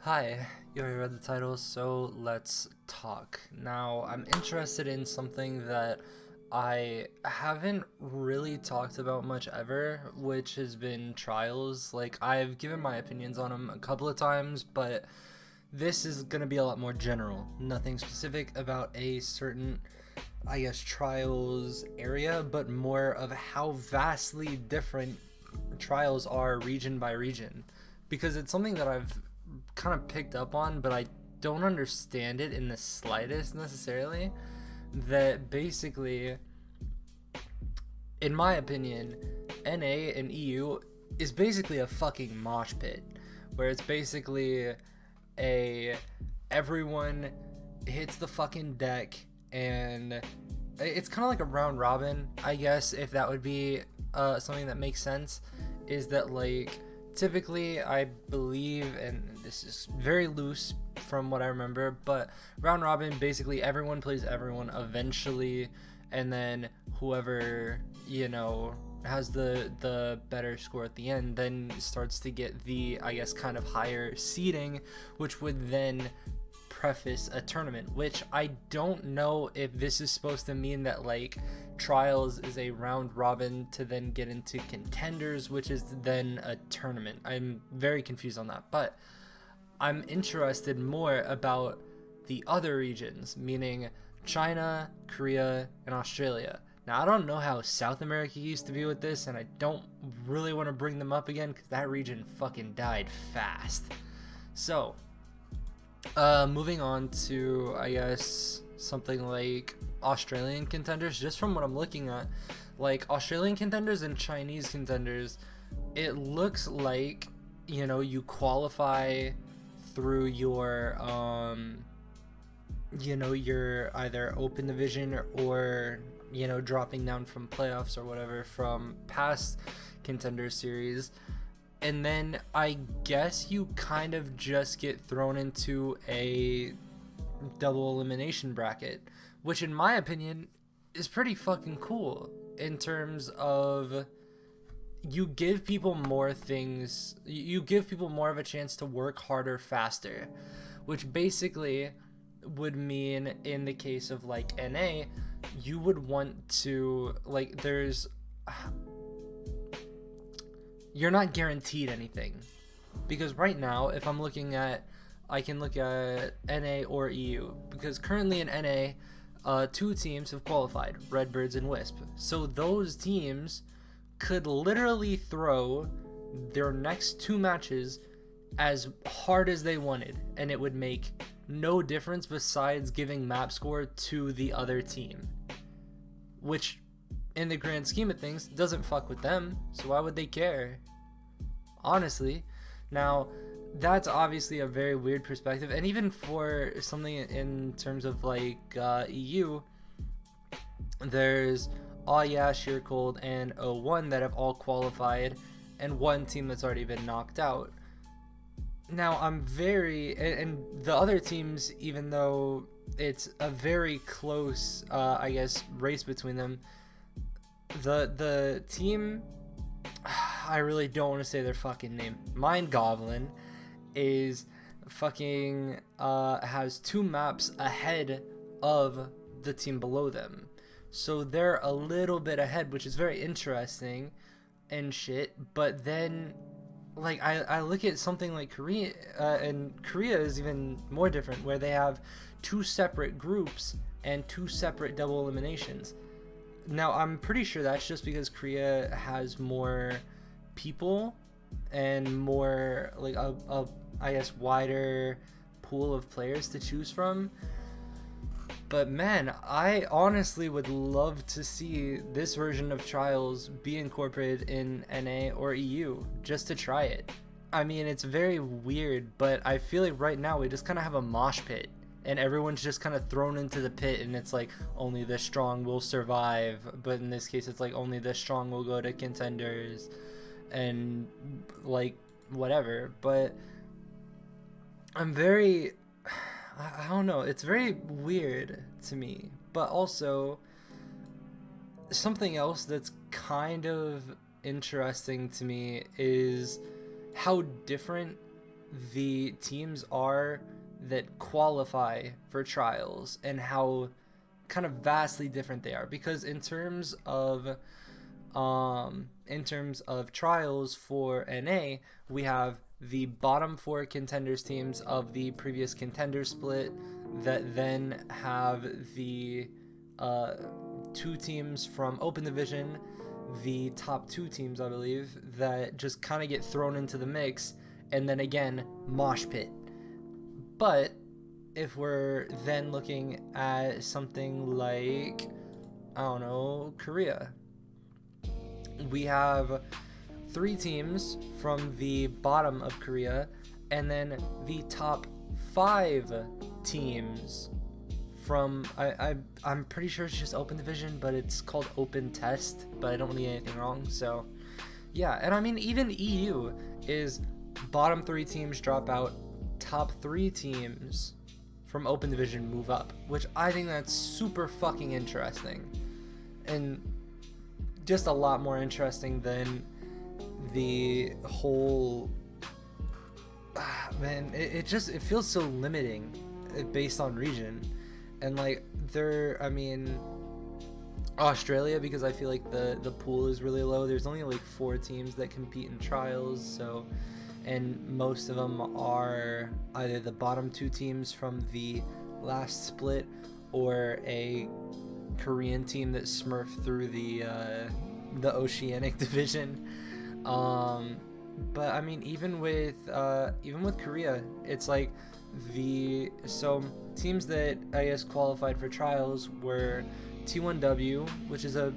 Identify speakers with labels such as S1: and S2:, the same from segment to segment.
S1: Hi, you already read the title, so let's talk. Now, I'm interested in something that I haven't really talked about much ever, which has been trials. Like, I've given my opinions on them a couple of times, but this is going to be a lot more general. Nothing specific about a certain, I guess, trials area, but more of how vastly different trials are region by region. Because it's something that I've kind of picked up on, but I don't understand it in the slightest necessarily. That basically, in my opinion, NA and EU is basically a fucking mosh pit, where it's basically a everyone hits the fucking deck, and it's kind of like a round robin, I guess, if that would be something that makes sense. Is that like typically, I believe, and this is very loose from what I remember, but round robin, basically everyone plays everyone eventually, and then whoever, has the better score at the end then starts to get the, I guess, kind of higher seeding, which would then preface a tournament, which I don't know if this is supposed to mean that like trials is a round robin to then get into contenders, which is then a tournament. I'm very confused on that, but I'm interested more about the other regions, meaning China, Korea, and Australia. Now, I don't know how South America used to be with this, and I don't really want to bring them up again because that region fucking died fast. So, moving on to, I guess, something like Australian contenders, just from what I'm looking at, like Australian contenders and Chinese contenders, it looks like, you qualify through your either open division or, dropping down from playoffs or whatever from past contender series, and then I guess you kind of just get thrown into a double elimination bracket, which in my opinion is pretty fucking cool in terms of you give people more things, you give people more of a chance to work harder faster, which basically would mean in the case of like NA, you would want to, like, you're not guaranteed anything, because right now, if I'm looking at, I can look at NA or EU, because currently in NA, two teams have qualified, Redbirds and Wisp. So those teams could literally throw their next two matches as hard as they wanted, and it would make no difference besides giving map score to the other team, which in the grand scheme of things doesn't fuck with them, so why would they care, honestly? Now, that's obviously a very weird perspective, and even for something in terms of like EU, there's Aya, Sheer Cold, and O1 that have all qualified, and one team that's already been knocked out. Now, and the other teams, even though it's a very close, I guess, race between them, the team, I really don't want to say their fucking name. Mind Goblin is fucking has two maps ahead of the team below them. So they're a little bit ahead, which is very interesting and shit. But then, like, I look at something like Korea, and Korea is even more different, where they have two separate groups and two separate double eliminations. Now, I'm pretty sure that's just because Korea has more people and more, like, a I guess, wider pool of players to choose from. But man, I honestly would love to see this version of Trials be incorporated in NA or EU just to try it. I mean, it's very weird, but I feel like right now we just kind of have a mosh pit, and everyone's just kind of thrown into the pit, and it's like only the strong will survive. But in this case, it's like only the strong will go to contenders, and like whatever. But I'm very, I don't know, it's very weird to me. But also, something else that's kind of interesting to me is how different the teams are that qualify for trials and how kind of vastly different they are. Because in terms of trials for NA, we have the bottom 4 contenders teams of the previous contender split that then have the 2 teams from Open Division, the top 2 teams, I believe, that just kind of get thrown into the mix, and then again, Mosh Pit. But if we're then looking at something like, I don't know, Korea, we have 3 teams from the bottom of Korea, and then the top 5 teams from, I'm pretty sure it's just Open Division, but it's called Open Test, but I don't need anything wrong. So yeah, and I mean, even EU is bottom 3 teams drop out, top 3 teams from Open Division move up, which I think that's super fucking interesting, and just a lot more interesting than the whole man, it feels so limiting based on region. And like I mean, Australia, because I feel like the pool is really low, there's only like 4 teams that compete in trials, so, and most of them are either the bottom 2 teams from the last split or a Korean team that smurfed through the Oceanic division. But I mean, even with Korea, it's like so teams that I guess qualified for trials were T1W, which is a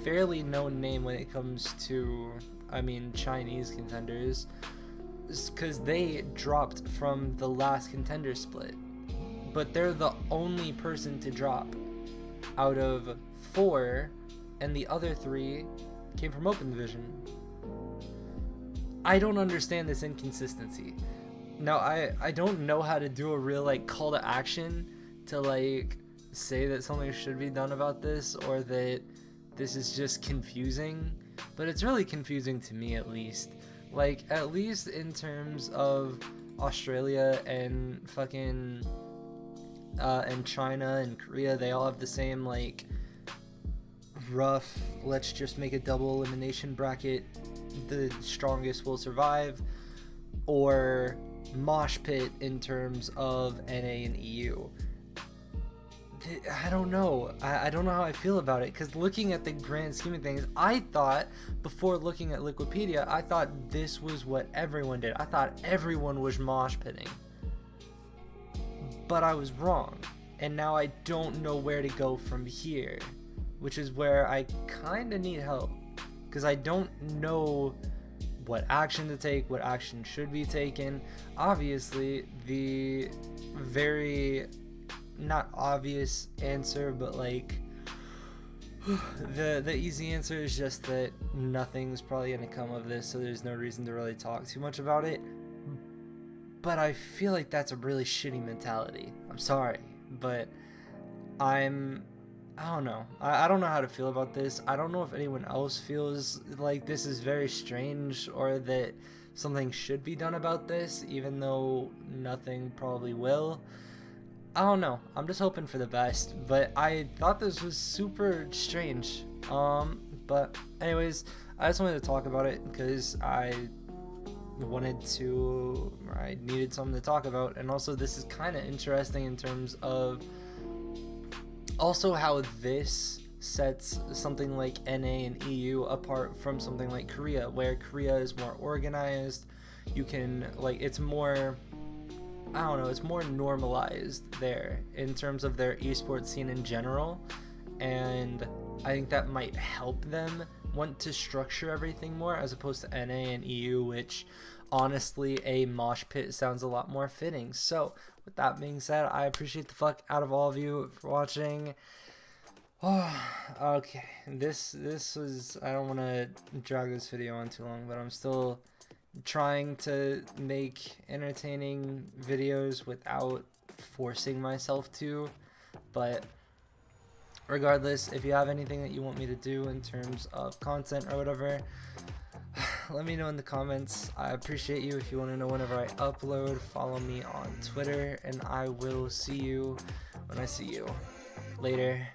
S1: fairly known name when it comes to, I mean, Chinese contenders, because they dropped from the last contender split, but they're the only person to drop out of 4, and the other 3 came from Open Division. I don't understand this inconsistency. Now, I don't know how to do a real like call to action to like say that something should be done about this, or that this is just confusing, but it's really confusing to me, at least. Like, at least in terms of Australia and fucking and China and Korea, they all have the same like rough, let's just make a double elimination bracket, the strongest will survive, or Mosh Pit in terms of NA and EU. I don't know. I don't know how I feel about it, because looking at the grand scheme of things, I thought, before looking at Liquipedia, I thought this was what everyone did. I thought everyone was mosh pitting. But I was wrong, and now I don't know where to go from here, which is where I kind of need help, because I don't know what action to take, what action should be taken. Obviously, the very not obvious answer, but like the easy answer is just that nothing's probably going to come of this, so there's no reason to really talk too much about it. But I feel like that's a really shitty mentality. I'm sorry, but I don't know. I don't know how to feel about this. I don't know if anyone else feels like this is very strange, or that something should be done about this, even though nothing probably will. I don't know. I'm just hoping for the best, but I thought this was super strange. But anyways, I just wanted to talk about it because I needed something to talk about, and also this is kind of interesting in terms of also how this sets something like NA and EU apart from something like Korea, where Korea is more organized. You can, like, it's more, I don't know, it's more normalized there in terms of their esports scene in general, and I think that might help them want to structure everything more, as opposed to NA and EU, which honestly a mosh pit sounds a lot more fitting. So with that being said, I appreciate the fuck out of all of you for watching. Oh, okay, this was, I don't want to drag this video on too long, but I'm still trying to make entertaining videos without forcing myself to. But regardless, if you have anything that you want me to do in terms of content or whatever, let me know in the comments. I appreciate you. If you want to know whenever I upload, follow me on Twitter, and I will see you when I see you. Later.